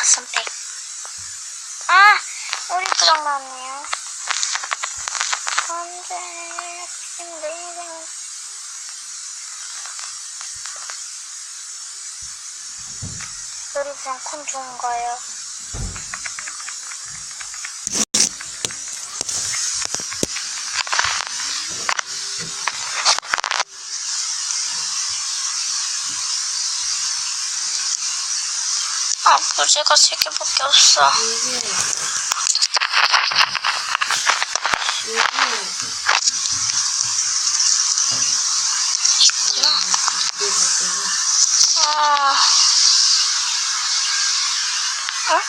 가슴팩. 아! 우리 부정 나왔네요. 안 돼. 힘들어. 우리 부정 콘 좋은가요? 아, 부지가 3개밖에 없어. 있구나. 아. 어?